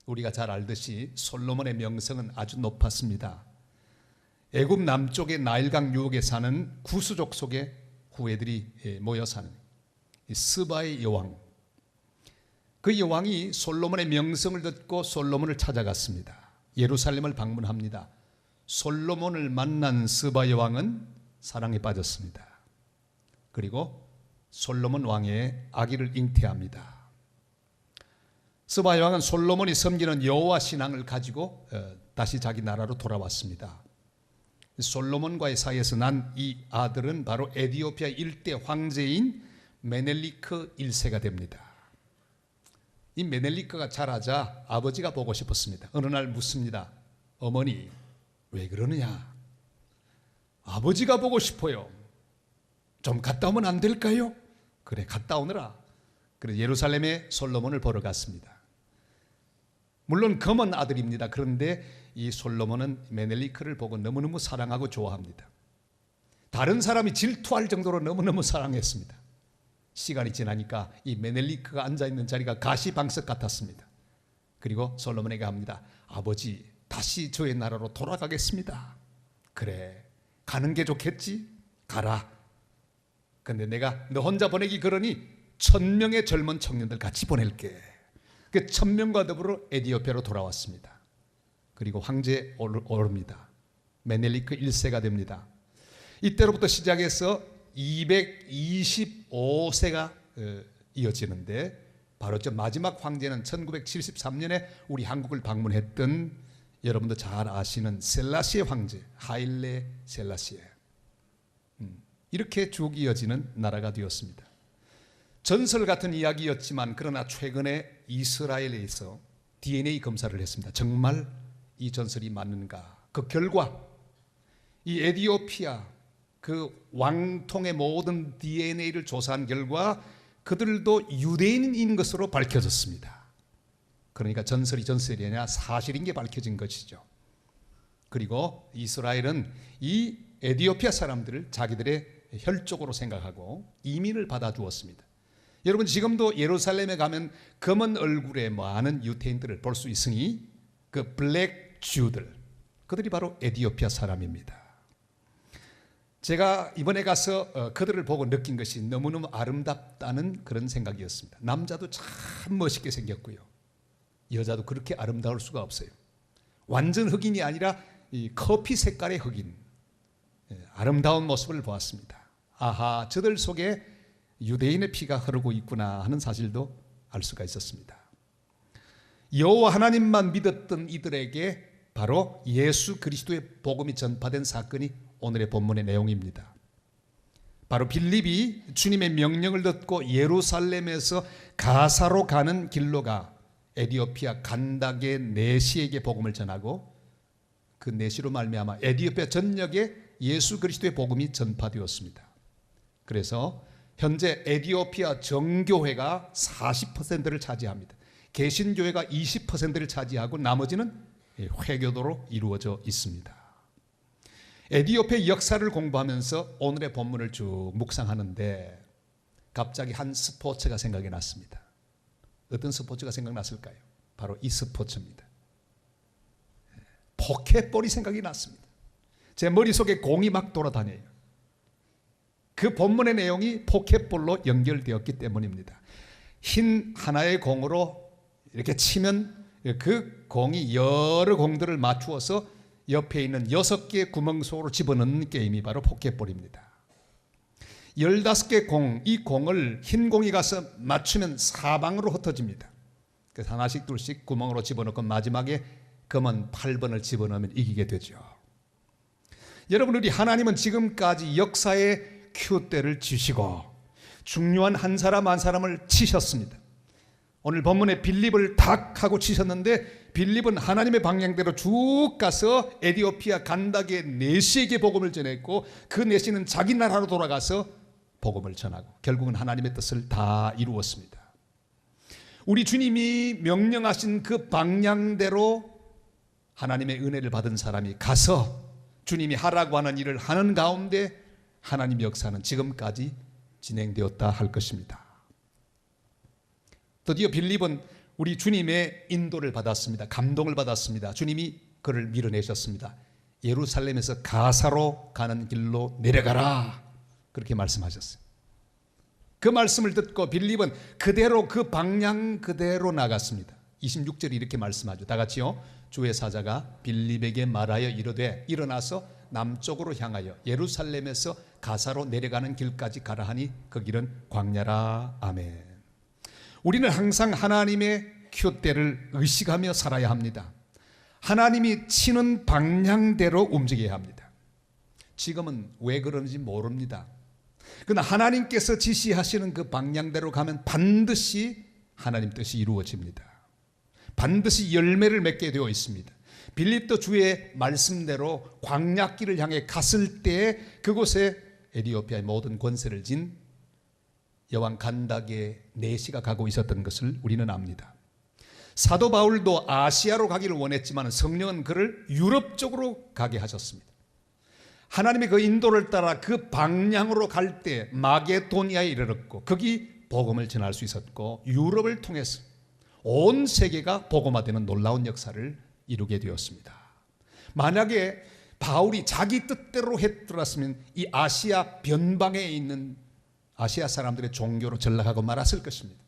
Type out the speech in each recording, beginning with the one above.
우리가 잘 알듯이 솔로몬의 명성은 아주 높았습니다. 애굽 남쪽의 나일강 유역에 사는 구스족 속의 후예들이 모여 사는 스바의 여왕, 그 여왕이 솔로몬의 명성을 듣고 솔로몬을 찾아갔습니다. 예루살렘을 방문합니다. 솔로몬을 만난 스바 여왕은 사랑에 빠졌습니다. 그리고 솔로몬 왕의 아기를 잉태합니다. 스바 여왕은 솔로몬이 섬기는 여호와 신앙을 가지고 다시 자기 나라로 돌아왔습니다. 솔로몬과의 사이에서 난 이 아들은 바로 에디오피아 일대 황제인 메넬리크 1세가 됩니다. 이 메넬리크가 자라자 아버지가 보고 싶었습니다. 어느 날 묻습니다. 어머니, 왜 그러느냐? 아버지가 보고 싶어요. 좀 갔다 오면 안 될까요? 그래, 갔다 오너라. 그래서 예루살렘에 솔로몬을 보러 갔습니다. 물론 검은 아들입니다. 그런데 이 솔로몬은 메넬리크를 보고 너무너무 사랑하고 좋아합니다. 다른 사람이 질투할 정도로 너무너무 사랑했습니다. 시간이 지나니까 이 메넬리크가 앉아있는 자리가 가시방석 같았습니다. 그리고 솔로몬에게 합니다. 아버지, 다시 저의 나라로 돌아가겠습니다. 그래, 가는 게 좋겠지? 가라. 근데 내가 너 혼자 보내기 그러니 1000명의 젊은 청년들 같이 보낼게. 그 1000명과 더불어 에디오피아로 돌아왔습니다. 그리고 황제에 오릅니다. 메넬리크 1세가 됩니다. 이때로부터 시작해서 225세가 이어지는데 바로 저 마지막 황제는 1973년에 우리 한국을 방문했던 여러분도 잘 아시는 셀라시에 황제, 하일레 셀라시에. 이렇게 쭉 이어지는 나라가 되었습니다. 전설 같은 이야기였지만 그러나 최근에 이스라엘에서 DNA 검사를 했습니다. 정말 이 전설이 맞는가? 그 결과 이 에디오피아 그 왕통의 모든 DNA를 조사한 결과 그들도 유대인인 것으로 밝혀졌습니다. 그러니까 전설이 전설이 아니라 사실인 게 밝혀진 것이죠. 그리고 이스라엘은 이 에디오피아 사람들을 자기들의 혈족으로 생각하고 이민을 받아주었습니다. 여러분 지금도 예루살렘에 가면 검은 얼굴의 많은 유태인들을 볼 수 있으니 그 블랙 주들, 그들이 바로 에디오피아 사람입니다. 제가 이번에 가서 그들을 보고 느낀 것이 너무너무 아름답다는 그런 생각이었습니다. 남자도 참 멋있게 생겼고요. 여자도 그렇게 아름다울 수가 없어요. 완전 흑인이 아니라 이 커피 색깔의 흑인, 아름다운 모습을 보았습니다. 아하, 저들 속에 유대인의 피가 흐르고 있구나 하는 사실도 알 수가 있었습니다. 여호와 하나님만 믿었던 이들에게 바로 예수 그리스도의 복음이 전파된 사건이 오늘의 본문의 내용입니다. 바로 빌립이 주님의 명령을 듣고 예루살렘에서 가사로 가는 길로가 에디오피아 간다게 네시에게 복음을 전하고 그 네시로 말미암아 에디오피아 전역에 예수 그리스도의 복음이 전파되었습니다. 그래서 현재 에디오피아 정교회가 40%를 차지합니다. 개신교회가 20%를 차지하고 나머지는 회교도로 이루어져 있습니다. 에디오피아 역사를 공부하면서 오늘의 본문을 쭉 묵상하는데 갑자기 한 스포츠가 생각이 났습니다. 어떤 스포츠가 생각났을까요? 바로 이 스포츠입니다. 포켓볼이 생각이 났습니다. 제 머릿속에 공이 막 돌아다녀요. 그 본문의 내용이 포켓볼로 연결되었기 때문입니다. 흰 하나의 공으로 이렇게 치면 그 공이 여러 공들을 맞추어서 옆에 있는 6개의 구멍 속으로 집어넣는 게임이 바로 포켓볼입니다. 15개 공, 이 공을 흰 공이 가서 맞추면 사방으로 흩어집니다. 그래서 하나씩 둘씩 구멍으로 집어넣고 마지막에 검은 8번을 집어넣으면 이기게 되죠. 여러분, 우리 하나님은 지금까지 역사의 큐대를 치시고 중요한 한 사람 한 사람을 치셨습니다. 오늘 본문에 빌립을 탁 하고 치셨는데 빌립은 하나님의 방향대로 쭉 가서 에디오피아 간다게 네시에게 복음을 전했고 그 네시는 자기 나라로 돌아가서 복음을 전하고 결국은 하나님의 뜻을 다 이루었습니다. 우리 주님이 명령하신 그 방향대로 하나님의 은혜를 받은 사람이 가서 주님이 하라고 하는 일을 하는 가운데 하나님의 역사는 지금까지 진행되었다 할 것입니다. 드디어 빌립은 우리 주님의 인도를 받았습니다. 감동을 받았습니다. 주님이 그를 밀어내셨습니다. 예루살렘에서 가사로 가는 길로 내려가라, 그렇게 말씀하셨어요. 그 말씀을 듣고 빌립은 그대로 그 방향 그대로 나갔습니다. 26절에 이렇게 말씀하죠. 다 같이요. 주의 사자가 빌립에게 말하여 이르되 일어나서 남쪽으로 향하여 예루살렘에서 가사로 내려가는 길까지 가라 하니 그 길은 광야라. 아멘. 우리는 항상 하나님의 큐대를 의식하며 살아야 합니다. 하나님이 치는 방향대로 움직여야 합니다. 지금은 왜 그런지 모릅니다. 그러나 하나님께서 지시하시는 그 방향대로 가면 반드시 하나님 뜻이 이루어집니다. 반드시 열매를 맺게 되어 있습니다. 빌립도 주의 말씀대로 광야길을 향해 갔을 때 그곳에 에티오피아의 모든 권세를 진 여왕 간닥의 내시가 가고 있었던 것을 우리는 압니다. 사도 바울도 아시아로 가기를 원했지만 성령은 그를 유럽 쪽으로 가게 하셨습니다. 하나님의 그 인도를 따라 그 방향으로 갈 때 마게도니아에 이르렀고 거기 복음을 전할 수 있었고 유럽을 통해서 온 세계가 복음화되는 놀라운 역사를 이루게 되었습니다. 만약에 바울이 자기 뜻대로 했더라면 이 아시아 변방에 있는 아시아 사람들의 종교로 전락하고 말았을 것입니다.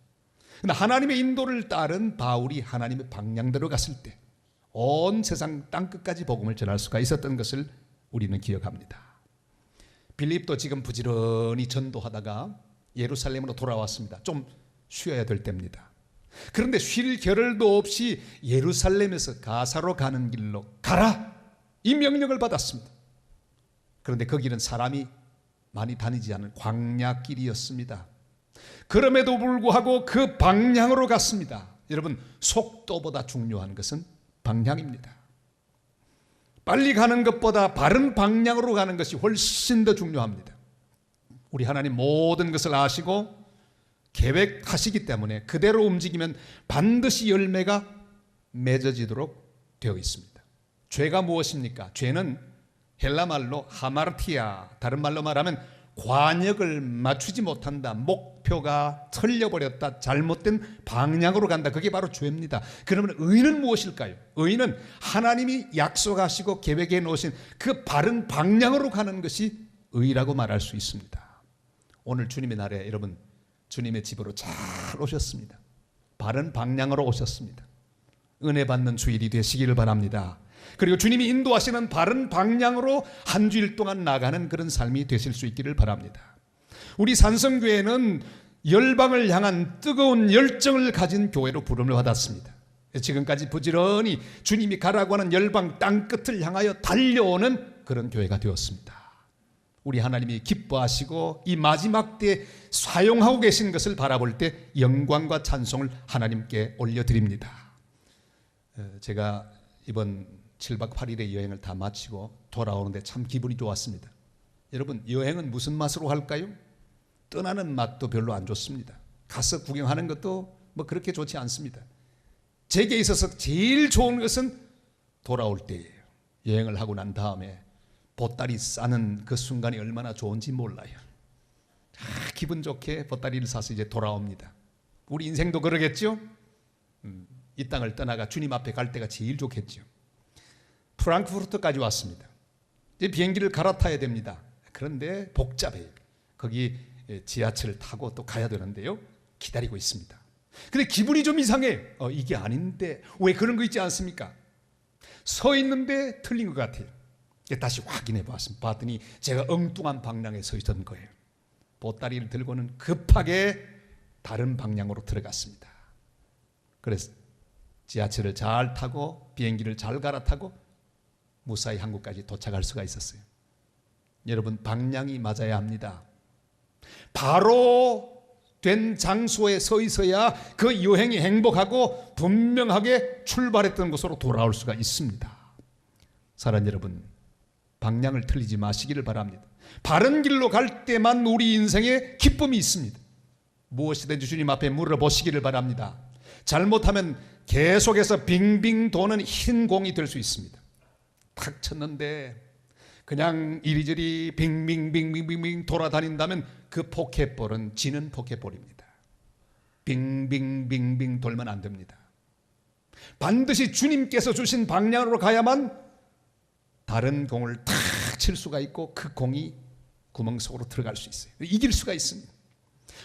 그러나 하나님의 인도를 따른 바울이 하나님의 방향대로 갔을 때 온 세상 땅끝까지 복음을 전할 수가 있었던 것을 우리는 기억합니다. 빌립도 지금 부지런히 전도하다가 예루살렘으로 돌아왔습니다. 좀 쉬어야 될 때입니다. 그런데 쉴 겨를도 없이 예루살렘에서 가사로 가는 길로 가라, 이 명령을 받았습니다. 그런데 그 길은 사람이 많이 다니지 않은 광야길이었습니다. 그럼에도 불구하고 그 방향으로 갔습니다. 여러분, 속도보다 중요한 것은 방향입니다. 빨리 가는 것보다 바른 방향으로 가는 것이 훨씬 더 중요합니다. 우리 하나님 모든 것을 아시고 계획하시기 때문에 그대로 움직이면 반드시 열매가 맺어지도록 되어 있습니다. 죄가 무엇입니까? 죄는 헬라말로 하마르티아, 다른 말로 말하면 관역을 맞추지 못한다, 목표가 틀려버렸다, 잘못된 방향으로 간다, 그게 바로 죄입니다. 그러면 의는 무엇일까요? 의는 하나님이 약속하시고 계획해 놓으신 그 바른 방향으로 가는 것이 의라고 말할 수 있습니다. 오늘 주님의 날에 여러분 주님의 집으로 잘 오셨습니다. 바른 방향으로 오셨습니다. 은혜 받는 주일이 되시기를 바랍니다. 그리고 주님이 인도하시는 바른 방향으로 한 주일 동안 나가는 그런 삶이 되실 수 있기를 바랍니다. 우리 산성교회는 열방을 향한 뜨거운 열정을 가진 교회로 부름을 받았습니다. 지금까지 부지런히 주님이 가라고 하는 열방 땅끝을 향하여 달려오는 그런 교회가 되었습니다. 우리 하나님이 기뻐하시고 이 마지막 때에 사용하고 계신 것을 바라볼 때 영광과 찬송을 하나님께 올려드립니다. 제가 이번 7박 8일의 여행을 다 마치고 돌아오는데 참 기분이 좋았습니다. 여러분, 여행은 무슨 맛으로 할까요? 떠나는 맛도 별로 안 좋습니다. 가서 구경하는 것도 뭐 그렇게 좋지 않습니다. 제게 있어서 제일 좋은 것은 돌아올 때예요. 여행을 하고 난 다음에 보따리 싸는 그 순간이 얼마나 좋은지 몰라요. 기분 좋게 보따리를 싸서 이제 돌아옵니다. 우리 인생도 그러겠죠? 이 땅을 떠나가 주님 앞에 갈 때가 제일 좋겠죠. 프랑크푸르트까지 왔습니다. 이제 비행기를 갈아타야 됩니다. 그런데 복잡해요. 거기 지하철을 타고 또 가야 되는데요. 기다리고 있습니다. 근데 기분이 좀 이상해. 이게 아닌데 왜 그런 거 있지 않습니까? 서 있는데 틀린 것 같아요. 다시 확인해 봤더니 제가 엉뚱한 방향에 서 있던 거예요. 보따리를 들고는 급하게 다른 방향으로 들어갔습니다. 그래서 지하철을 잘 타고 비행기를 잘 갈아타고 무사히 한국까지 도착할 수가 있었어요. 여러분, 방향이 맞아야 합니다. 바로 된 장소에 서 있어야 그 여행이 행복하고 분명하게 출발했던 곳으로 돌아올 수가 있습니다. 사랑하는 여러분, 방향을 틀리지 마시기를 바랍니다. 바른 길로 갈 때만 우리 인생에 기쁨이 있습니다. 무엇이든지 주님 앞에 물어보시기를 바랍니다. 잘못하면 계속해서 빙빙 도는 흰 공이 될 수 있습니다. 탁 쳤는데 그냥 이리저리 빙빙빙빙빙 돌아다닌다면 그 포켓볼은 지는 포켓볼입니다. 빙빙빙빙 돌면 안 됩니다. 반드시 주님께서 주신 방향으로 가야만 다른 공을 탁 칠 수가 있고 그 공이 구멍 속으로 들어갈 수 있어요. 이길 수가 있습니다.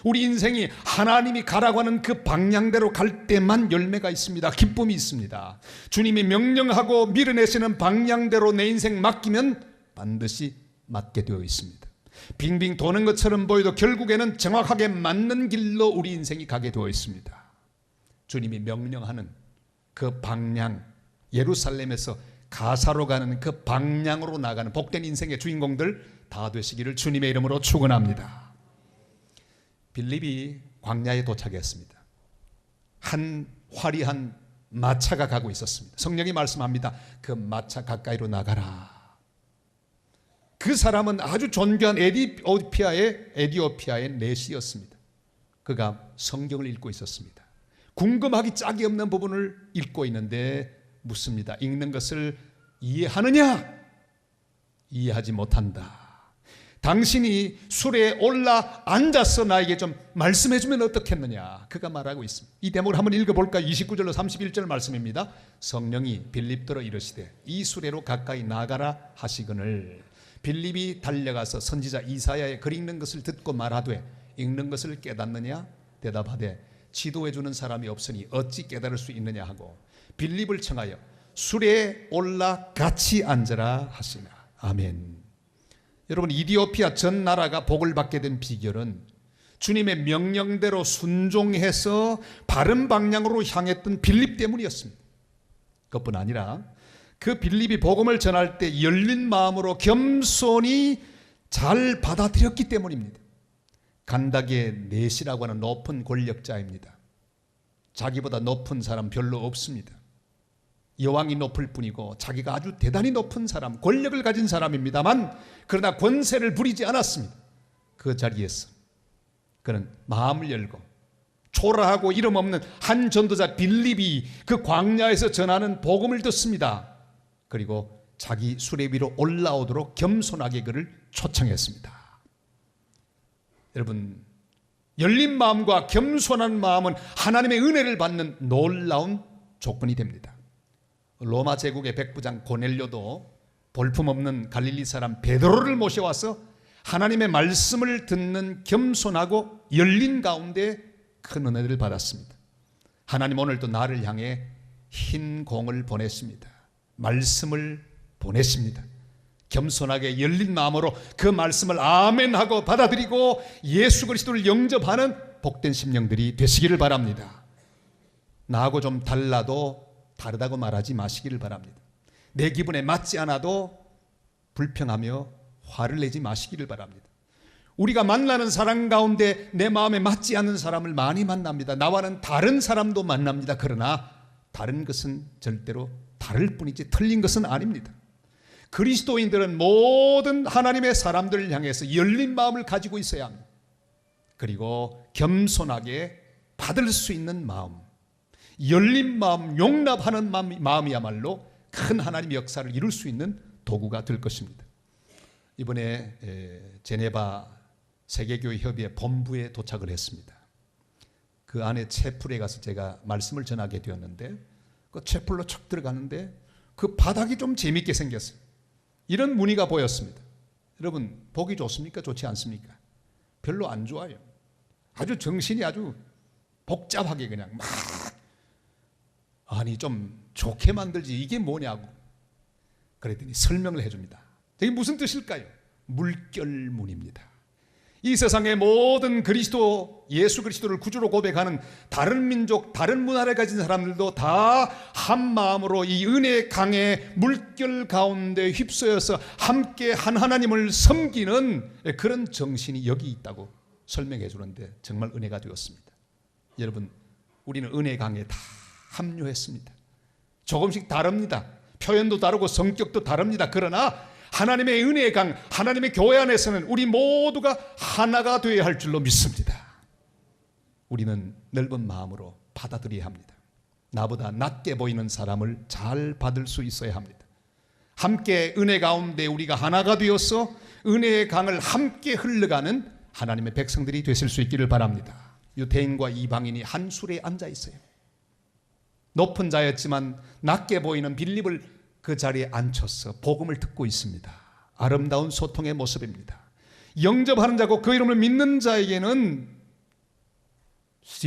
우리 인생이 하나님이 가라고 하는 그 방향대로 갈 때만 열매가 있습니다. 기쁨이 있습니다. 주님이 명령하고 밀어내시는 방향대로 내 인생 맡기면 반드시 맞게 되어 있습니다. 빙빙 도는 것처럼 보여도 결국에는 정확하게 맞는 길로 우리 인생이 가게 되어 있습니다. 주님이 명령하는 그 방향, 예루살렘에서 가사로 가는 그 방향으로 나가는 복된 인생의 주인공들 다 되시기를 주님의 이름으로 축원합니다. 빌립이 광야에 도착했습니다. 한 화려한 마차가 가고 있었습니다. 성령이 말씀합니다. 그 마차 가까이로 나가라. 그 사람은 아주 존귀한 에디오피아의 내시였습니다. 그가 성경을 읽고 있었습니다. 궁금하기 짝이 없는 부분을 읽고 있는데 묻습니다. 읽는 것을 이해하느냐? 이해하지 못한다. 당신이 술에 올라 앉아서 나에게 좀 말씀해 주면 어떻겠느냐? 그가 말하고 있습니다. 이 대목을 한번 읽어볼까요? 29절로 31절 말씀입니다. 성령이 빌립더러 이르시되 이 수레로 가까이 나가라 하시거늘 빌립이 달려가서 선지자 이사야의 글 읽는 것을 듣고 말하되 읽는 것을 깨닫느냐? 대답하되 지도해 주는 사람이 없으니 어찌 깨달을 수 있느냐 하고 빌립을 청하여 수레에 올라 같이 앉으라 하시나. 아멘. 여러분, 이디오피아 전 나라가 복을 받게 된 비결은 주님의 명령대로 순종해서 바른 방향으로 향했던 빌립 때문이었습니다. 그것뿐 아니라 그 빌립이 복음을 전할 때 열린 마음으로 겸손히 잘 받아들였기 때문입니다. 간다기의 넷이라고 하는 높은 권력자입니다. 자기보다 높은 사람 별로 없습니다. 여왕이 높을 뿐이고 자기가 아주 대단히 높은 사람, 권력을 가진 사람입니다만 그러나 권세를 부리지 않았습니다. 그 자리에서 그는 마음을 열고 초라하고 이름 없는 한 전도자 빌립이 그 광야에서 전하는 복음을 듣습니다. 그리고 자기 수레 위로 올라오도록 겸손하게 그를 초청했습니다. 여러분, 열린 마음과 겸손한 마음은 하나님의 은혜를 받는 놀라운 조건이 됩니다. 로마 제국의 백부장 고넬료도 볼품없는 갈릴리 사람 베드로를 모셔와서 하나님의 말씀을 듣는 겸손하고 열린 가운데 큰 은혜를 받았습니다. 하나님 오늘도 나를 향해 흰 공을 보내십니다. 말씀을 보내십니다. 겸손하게 열린 마음으로 그 말씀을 아멘하고 받아들이고 예수 그리스도를 영접하는 복된 심령들이 되시기를 바랍니다. 나하고 좀 달라도 다르다고 말하지 마시기를 바랍니다. 내 기분에 맞지 않아도 불평하며 화를 내지 마시기를 바랍니다. 우리가 만나는 사람 가운데 내 마음에 맞지 않는 사람을 많이 만납니다. 나와는 다른 사람도 만납니다. 그러나 다른 것은 절대로 다를 뿐이지 틀린 것은 아닙니다. 그리스도인들은 모든 하나님의 사람들을 향해서 열린 마음을 가지고 있어야 합니다. 그리고 겸손하게 받을 수 있는 마음, 열린 마음, 용납하는 마음이야말로 큰 하나님의 역사를 이룰 수 있는 도구가 될 것입니다. 이번에 제네바 세계교회 협의회 본부에 도착을 했습니다. 그 안에 채플에 가서 제가 말씀을 전하게 되었는데 그 채플로 척 들어가는데 그 바닥이 좀 재밌게 생겼어요. 이런 무늬가 보였습니다. 여러분, 보기 좋습니까? 좋지 않습니까? 별로 안 좋아요. 아주 정신이 아주 복잡하게 그냥 막 아니 좀 좋게 만들지 이게 뭐냐고 그랬더니 설명을 해줍니다. 이게 무슨 뜻일까요? 물결문입니다. 이 세상의 모든 그리스도, 예수 그리스도를 구주로 고백하는 다른 민족, 다른 문화를 가진 사람들도 다 한 마음으로 이 은혜의 강의 물결 가운데 휩쓰여서 함께 한 하나님을 섬기는 그런 정신이 여기 있다고 설명해 주는데 정말 은혜가 되었습니다. 여러분, 우리는 은혜의 강에 다 합류했습니다. 조금씩 다릅니다. 표현도 다르고 성격도 다릅니다. 그러나 하나님의 은혜의 강, 하나님의 교회 안에서는 우리 모두가 하나가 되어야 할 줄로 믿습니다. 우리는 넓은 마음으로 받아들여야 합니다. 나보다 낮게 보이는 사람을 잘 받을 수 있어야 합니다. 함께 은혜 가운데 우리가 하나가 되어서 은혜의 강을 함께 흘러가는 하나님의 백성들이 되실 수 있기를 바랍니다. 유대인과 이방인이 한 술에 앉아 있어요. 높은 자였지만 낮게 보이는 빌립을 그 자리에 앉혀서 복음을 듣고 있습니다. 아름다운 소통의 모습입니다. 영접하는 자고 그 이름을 믿는 자에게는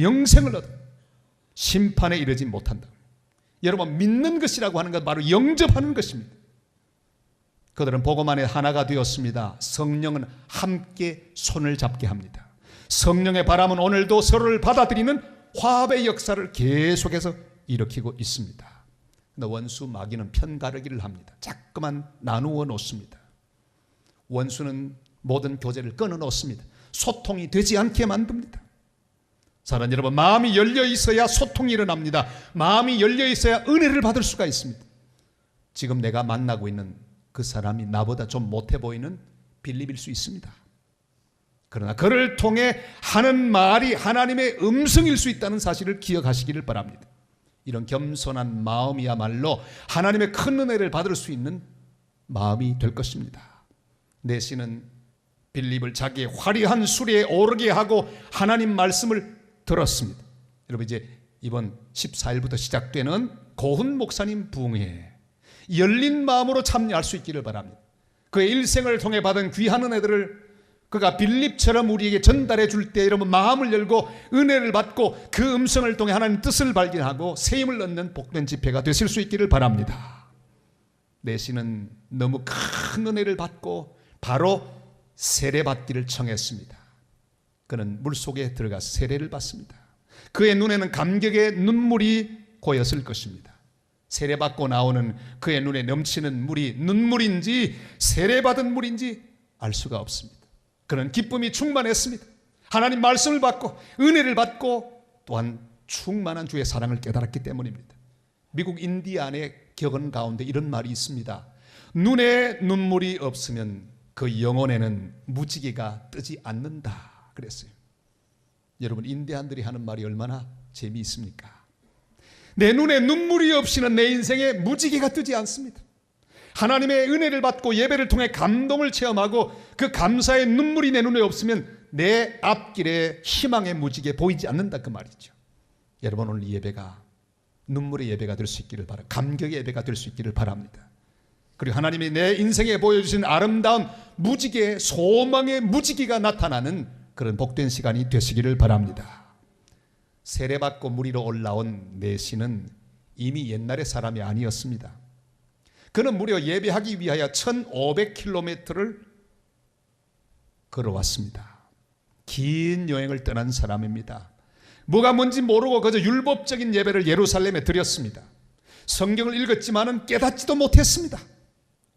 영생을 얻어 심판에 이르지 못한다. 여러분, 믿는 것이라고 하는 건 바로 영접하는 것입니다. 그들은 복음 안에 하나가 되었습니다. 성령은 함께 손을 잡게 합니다. 성령의 바람은 오늘도 서로를 받아들이는 화합의 역사를 계속해서 일으키고 있습니다. 그런데 원수 마귀는 편가르기를 합니다. 자꾸만 나누어 놓습니다. 원수는 모든 교제를 끊어 놓습니다. 소통이 되지 않게 만듭니다. 사랑하는 여러분, 마음이 열려 있어야 소통이 일어납니다. 마음이 열려 있어야 은혜를 받을 수가 있습니다. 지금 내가 만나고 있는 그 사람이 나보다 좀 못해 보이는 빌립일 수 있습니다. 그러나 그를 통해 하는 말이 하나님의 음성일 수 있다는 사실을 기억하시기를 바랍니다. 이런 겸손한 마음이야말로 하나님의 큰 은혜를 받을 수 있는 마음이 될 것입니다. 내시는 빌립을 자기의 화려한 수레에 오르게 하고 하나님 말씀을 들었습니다. 여러분, 이제 이번 14일부터 시작되는 고훈 목사님 부흥회에 열린 마음으로 참여할 수 있기를 바랍니다. 그의 일생을 통해 받은 귀한 은혜들을 그가 빌립처럼 우리에게 전달해 줄 때 여러분 마음을 열고 은혜를 받고 그 음성을 통해 하나님 뜻을 발견하고 세임을 얻는 복된 집회가 되실 수 있기를 바랍니다. 내시는 너무 큰 은혜를 받고 바로 세례받기를 청했습니다. 그는 물속에 들어가서 세례를 받습니다. 그의 눈에는 감격의 눈물이 고였을 것입니다. 세례받고 나오는 그의 눈에 넘치는 물이 눈물인지 세례받은 물인지 알 수가 없습니다. 그는 기쁨이 충만했습니다. 하나님 말씀을 받고 은혜를 받고 또한 충만한 주의 사랑을 깨달았기 때문입니다. 미국 인디안의 격언 가운데 이런 말이 있습니다. 눈에 눈물이 없으면 그 영혼에는 무지개가 뜨지 않는다 그랬어요. 여러분, 인디안들이 하는 말이 얼마나 재미있습니까? 내 눈에 눈물이 없이는 내 인생에 무지개가 뜨지 않습니다. 하나님의 은혜를 받고 예배를 통해 감동을 체험하고 그 감사의 눈물이 내 눈에 없으면 내 앞길에 희망의 무지개 보이지 않는다 그 말이죠. 여러분, 오늘 이 예배가 눈물의 예배가 될 수 있기를 바랍니다. 감격의 예배가 될 수 있기를 바랍니다. 그리고 하나님이 내 인생에 보여주신 아름다운 무지개, 소망의 무지개가 나타나는 그런 복된 시간이 되시기를 바랍니다. 세례받고 물 위로 올라온 내시는 이미 옛날의 사람이 아니었습니다. 그는 무려 예배하기 위하여 1500km를 걸어왔습니다. 긴 여행을 떠난 사람입니다. 뭐가 뭔지 모르고 그저 율법적인 예배를 예루살렘에 드렸습니다. 성경을 읽었지만은 깨닫지도 못했습니다.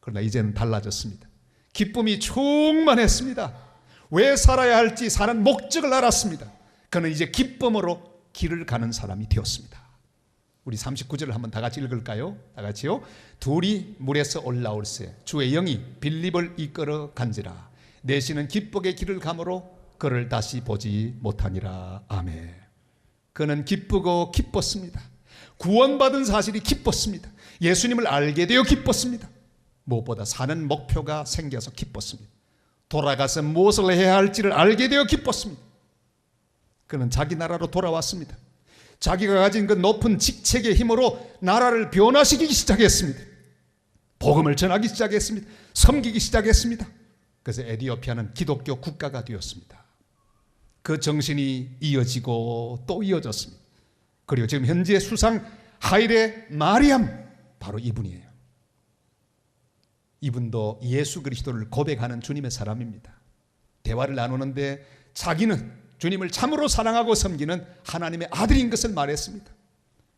그러나 이제는 달라졌습니다. 기쁨이 충만했습니다. 왜 살아야 할지 사는 목적을 알았습니다. 그는 이제 기쁨으로 길을 가는 사람이 되었습니다. 우리 39절을 한번 다 같이 읽을까요? 다 같이요. 둘이 물에서 올라올세 주의 영이 빌립을 이끌어 간지라 내시는 기쁘게 길을 가므로 그를 다시 보지 못하니라. 아멘. 그는 기쁘고 기뻤습니다. 구원받은 사실이 기뻤습니다. 예수님을 알게 되어 기뻤습니다. 무엇보다 사는 목표가 생겨서 기뻤습니다. 돌아가서 무엇을 해야 할지를 알게 되어 기뻤습니다. 그는 자기 나라로 돌아왔습니다. 자기가 가진 그 높은 직책의 힘으로 나라를 변화시키기 시작했습니다. 복음을 전하기 시작했습니다. 섬기기 시작했습니다. 그래서 에티오피아는 기독교 국가가 되었습니다. 그 정신이 이어지고 또 이어졌습니다. 그리고 지금 현재 수상 하일의 마리암 바로 이분이에요. 이분도 예수 그리스도를 고백하는 주님의 사람입니다. 대화를 나누는데 자기는 주님을 참으로 사랑하고 섬기는 하나님의 아들인 것을 말했습니다.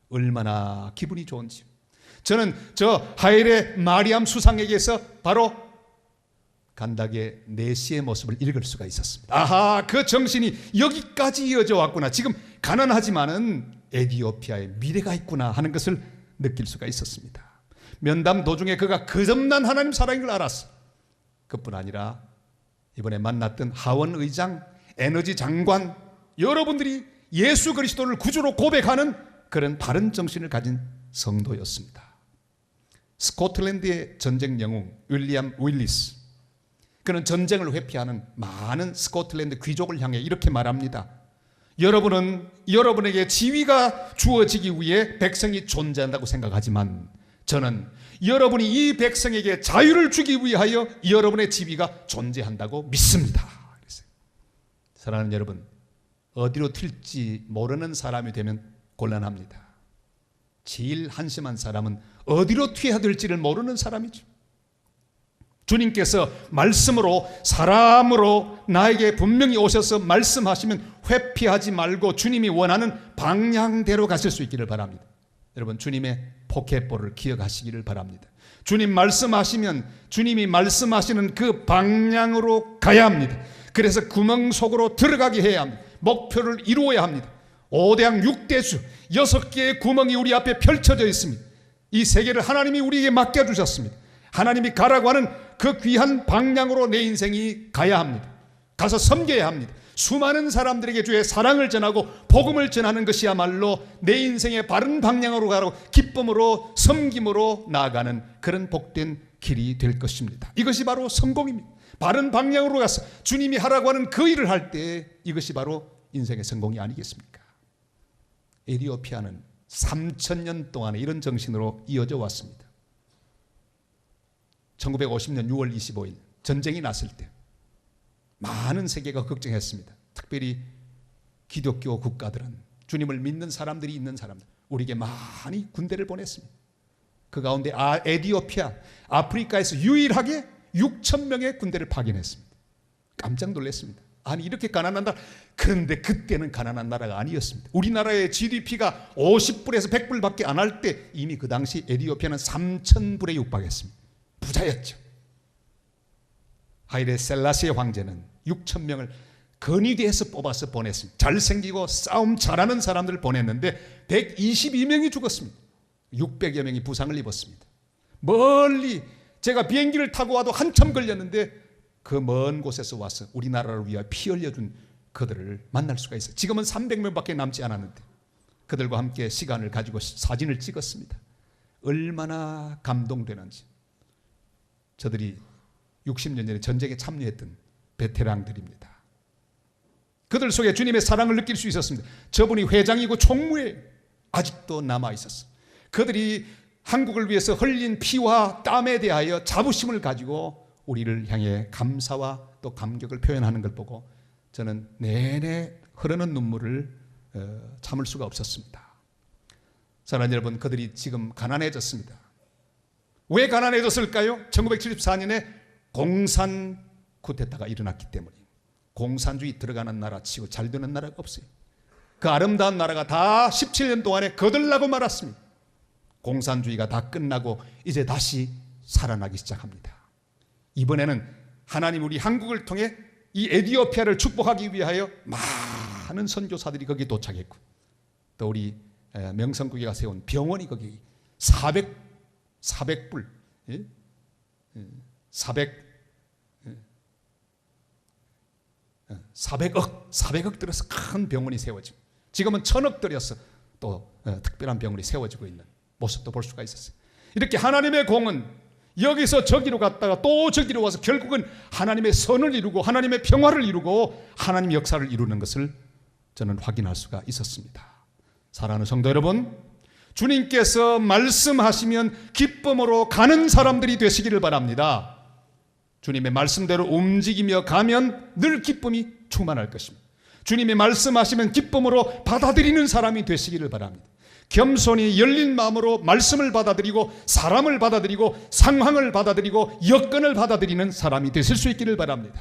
얼마나 기분이 좋은지. 저는 저 하일의 마리암 수상에게서 바로 간닥의 내시의 모습을 읽을 수가 있었습니다. 아하, 그 정신이 여기까지 이어져 왔구나. 지금 가난하지만은 에티오피아에 미래가 있구나 하는 것을 느낄 수가 있었습니다. 면담 도중에 그가 거듭난 하나님 사랑인 걸 알았어. 그뿐 아니라 이번에 만났던 하원 의장, 에너지 장관, 여러분들이 예수 그리스도를 구주로 고백하는 그런 바른 정신을 가진 성도였습니다. 스코틀랜드의 전쟁 영웅 윌리엄 윌리스, 그는 전쟁을 회피하는 많은 스코틀랜드 귀족을 향해 이렇게 말합니다. 여러분은 여러분에게 지위가 주어지기 위해 백성이 존재한다고 생각하지만 저는 여러분이 이 백성에게 자유를 주기 위하여 여러분의 지위가 존재한다고 믿습니다. 사랑하는 여러분, 어디로 튈지 모르는 사람이 되면 곤란합니다. 제일 한심한 사람은 어디로 튀어야 될지를 모르는 사람이죠. 주님께서 말씀으로 사람으로 나에게 분명히 오셔서 말씀하시면 회피하지 말고 주님이 원하는 방향대로 가실 수 있기를 바랍니다. 여러분, 주님의 포켓볼을 기억하시기를 바랍니다. 주님 말씀하시면 주님이 말씀하시는 그 방향으로 가야 합니다. 그래서 구멍 속으로 들어가게 해야 합니다. 목표를 이루어야 합니다. 5대양 6대수 6개의 구멍이 우리 앞에 펼쳐져 있습니다. 이 세계를 하나님이 우리에게 맡겨주셨습니다. 하나님이 가라고 하는 그 귀한 방향으로 내 인생이 가야 합니다. 가서 섬겨야 합니다. 수많은 사람들에게 주의 사랑을 전하고 복음을 전하는 것이야말로 내 인생의 바른 방향으로 가라고 기쁨으로 섬김으로 나아가는 그런 복된 길이 될 것입니다. 이것이 바로 성공입니다. 바른 방향으로 가서 주님이 하라고 하는 그 일을 할 때 이것이 바로 인생의 성공이 아니겠습니까? 에티오피아는 3000년 동안에 이런 정신으로 이어져 왔습니다. 1950년 6월 25일 전쟁이 났을 때 많은 세계가 걱정했습니다. 특별히 기독교 국가들은 주님을 믿는 사람들이 있는 사람들 우리에게 많이 군대를 보냈습니다. 그 가운데 에티오피아 아프리카에서 유일하게 6,000명의 군대를 파견했습니다. 깜짝 놀랐습니다. 아니 이렇게 가난한 나라. 그런데 그때는 가난한 나라가 아니었습니다. 우리나라의 GDP가 50불에서 100불밖에 안 할 때 이미 그 당시 에티오피아는 3,000불에 육박했습니다. 부자였죠. 하일레 셀라시의 황제는 6,000명을 건의대에서 뽑아서 보냈습니다. 잘생기고 싸움 잘하는 사람들을 보냈는데 122명이 죽었습니다. 600여 명이 부상을 입었습니다. 멀리 제가 비행기를 타고 와도 한참 걸렸는데 그 먼 곳에서 와서 우리나라를 위하여 피 흘려준 그들을 만날 수가 있어요. 지금은 300명밖에 남지 않았는데 그들과 함께 시간을 가지고 사진을 찍었습니다. 얼마나 감동되는지. 저들이 60년 전에 전쟁에 참여했던 베테랑들입니다. 그들 속에 주님의 사랑을 느낄 수 있었습니다. 저분이 회장이고 총무에 아직도 남아 있었어요. 그들이 한국을 위해서 흘린 피와 땀에 대하여 자부심을 가지고 우리를 향해 감사와 또 감격을 표현하는 걸 보고 저는 내내 흐르는 눈물을 참을 수가 없었습니다. 사랑하는 여러분, 그들이 지금 가난해졌습니다. 왜 가난해졌을까요? 1974년에 공산 쿠데타가 일어났기 때문입니다. 공산주의 들어가는 나라 치고 잘 되는 나라가 없어요. 그 아름다운 나라가 다 17년 동안에 거들나고 말았습니다. 공산주의가 다 끝나고 이제 다시 살아나기 시작합니다. 이번에는 하나님 우리 한국을 통해 이 에티오피아를 축복하기 위하여 많은 선교사들이 거기 도착했고 또 우리 명성국이가 세운 병원이 거기 400불 400억 들어서 큰 병원이 세워지고 지금은 1000억 들여서 또 특별한 병원이 세워지고 있는 모습도 볼 수가 있었어요. 이렇게 하나님의 공은 여기서 저기로 갔다가 또 저기로 와서 결국은 하나님의 선을 이루고 하나님의 평화를 이루고 하나님의 역사를 이루는 것을 저는 확인할 수가 있었습니다. 사랑하는 성도 여러분, 주님께서 말씀하시면 기쁨으로 가는 사람들이 되시기를 바랍니다. 주님의 말씀대로 움직이며 가면 늘 기쁨이 충만할 것입니다. 주님이 말씀하시면 기쁨으로 받아들이는 사람이 되시기를 바랍니다. 겸손히 열린 마음으로 말씀을 받아들이고 사람을 받아들이고 상황을 받아들이고 여건을 받아들이는 사람이 되실 수 있기를 바랍니다.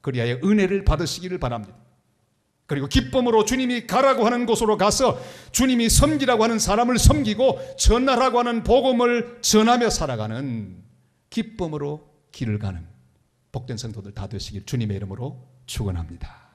그리하여 은혜를 받으시기를 바랍니다. 그리고 기쁨으로 주님이 가라고 하는 곳으로 가서 주님이 섬기라고 하는 사람을 섬기고 전하라고 하는 복음을 전하며 살아가는 기쁨으로 길을 가는 복된 성도들 다 되시길 주님의 이름으로 축원합니다.